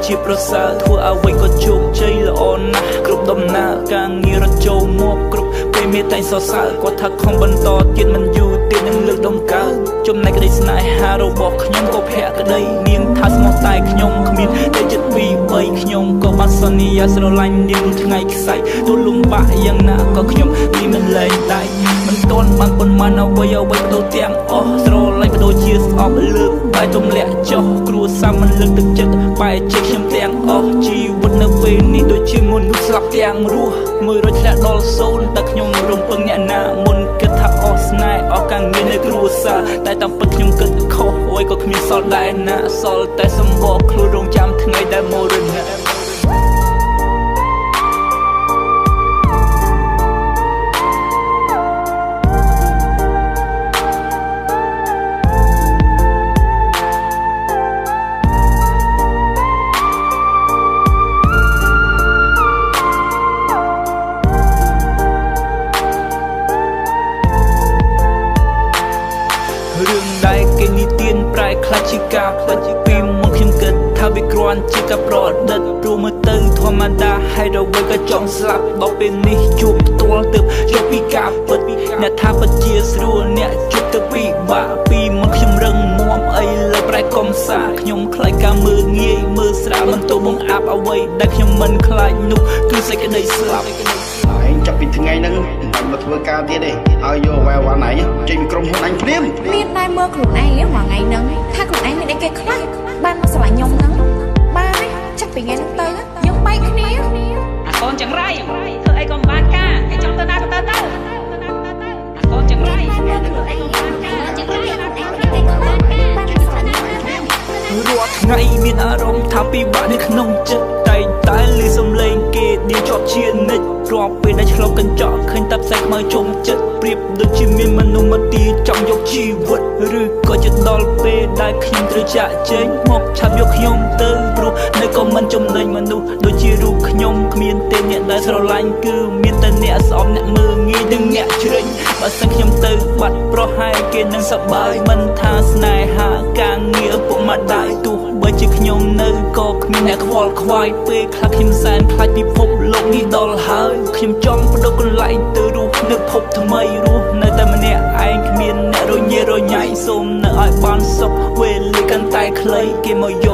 ជាប្រសើរធ្វើអ្វីក៏ជោគជ័យល្អណាស់គ្រប់ដំណើរការងាររត់ចូលមកគ្រប់ពេលមានតែសរសើរគាត់ថាខំបន្តទៀតមិនយូរទេនឹងលើកដំកើងចំណែកក្តីស្នេហារបស់ខ្ញុំក៏ភក្តីនាងថាស្មោះតែខ្ញុំគ្មានតែចិត្ត2 3ខ្ញុំក៏បានសន្យាស្រឡាញ់នាងថ្ងៃខ្សាច់ទោះលំបាកយ៉ាងណាក៏ខ្ញុំមិនលែងដៃមិនទាន់បានប៉ុន្មានអ្វីបដូរទាំងអស់ស្រឡាញ់បដូរជាស្អប់លើកបែរទម្លាក់ចុះគ្រួសារមិនលើកទឹកចិត្តបែរជាខ្ញុំទាំងអស់ជីវិតនៅពេលនេះដូចជាមនុស្សស្លាប់ទាំងរស់100ធ្លាក់ដល់0តែខ្ញុំរំពឹងអ្នកណាមុនគិតថាអស់ស្នេហ៍អស់ការងារនៅគ្រួសារតែតាមពិតខ្ញុំគិតខុសអួយក៏គ្មានសល់ដែរណាសល់តែសម្បកខ្លួនរងចាំថ្ងៃដែលមរណៈរឿងដែលគេនិទានប្រែខ្លះជាការពិតពីមុនខ្ញុំគិតថាវាគ្រាន់ជាការប្រឌិតរួមមើលទៅធម្មតាហើយអ្វីក៏ចង់ស្លាប់ដល់ពេលនេះជួបផ្ទាល់ទើបយល់ពីការពិតអ្នកថាពិតជាស្រួលអ្នកជួបទៅពិបាកពីមុនខ្ញុំរឹងមាំអីលើប្រែកំសាខ្ញុំខ្លាចការមើលងាយមើលស្រាលមិនទៅបង្អាប់អ្វីដែលខ្ញុំមិនខ្លាចនោះគឺសេចក្តីស្លាប់ឯងចាប់ពីថ្ងៃហ្នឹងមិនមកធ្វើការទៀតទេហើយយកវ៉ែវ៉ាន់ឯងចេញពីក្រុមហ៊ុនអញភ្លាមមានតែមើលខ្លួនឯងមួយថ្ងៃហ្នឹងថាខ្លួនឯងមានអីគេខ្លះបានមកស្រឡាញ់ខ្ញុំហ្នឹងបានចាប់ពីថ្ងៃហ្នឹងទៅយើងបែកគ្នាអាកូនចង្រៃធ្វើអីក៏មិនបានការឯងចង់ទៅណាក៏ទៅអាកូនចង្រៃរាល់ថ្ងៃមានអារម្មណ៍ថាពិបាកនៅក្នុងចិត្តតែឮសំឡេងគេនាងជាប់ជានិច្ចរាល់ពេលដែលឆ្លងកញ្ចក់ឃើញតែផ្សែងខ្មៅជុំចិត្តប្រៀបដូចជាមានមនុស្សមកទីចង់យកជីវិតឬក៏ជិតដល់ពេលដែលខ្ញុំត្រូវចាក់ចេញមកឆាប់យកខ្ញុំទៅព្រោះនៅក៏មិនចំណេញមនុស្សដូចជារូបខ្ញុំគ្មានទេអ្នកដែលស្រឡាញ់គឺមានតែអ្នកស្អប់អ្នកមើលងាយនិងអ្នកជ្រិញបើសិនខ្ញុំទៅបាត់ប្រហែលគេនឹងសប្បាយមិនថាស្នេហាការងារពុកម្ដាយទោះបើជាខ្ញុំនៅក៏គ្មានអ្នកខ្វល់ខ្វាយពេលខ្លះខ្ញុំសែនខ្លាចពិភពលោកនេះដល់ហើយខ្ញុំចង់បដូរកន្លែងទៅរស់នៅភពថ្មីរស់នៅតែម្នាក់ឯងគ្មានអ្នករញ៉េរញ៉ៃសូមនៅឲ្យបានសុខវេលាកាន់តែខ្លីគេមកយក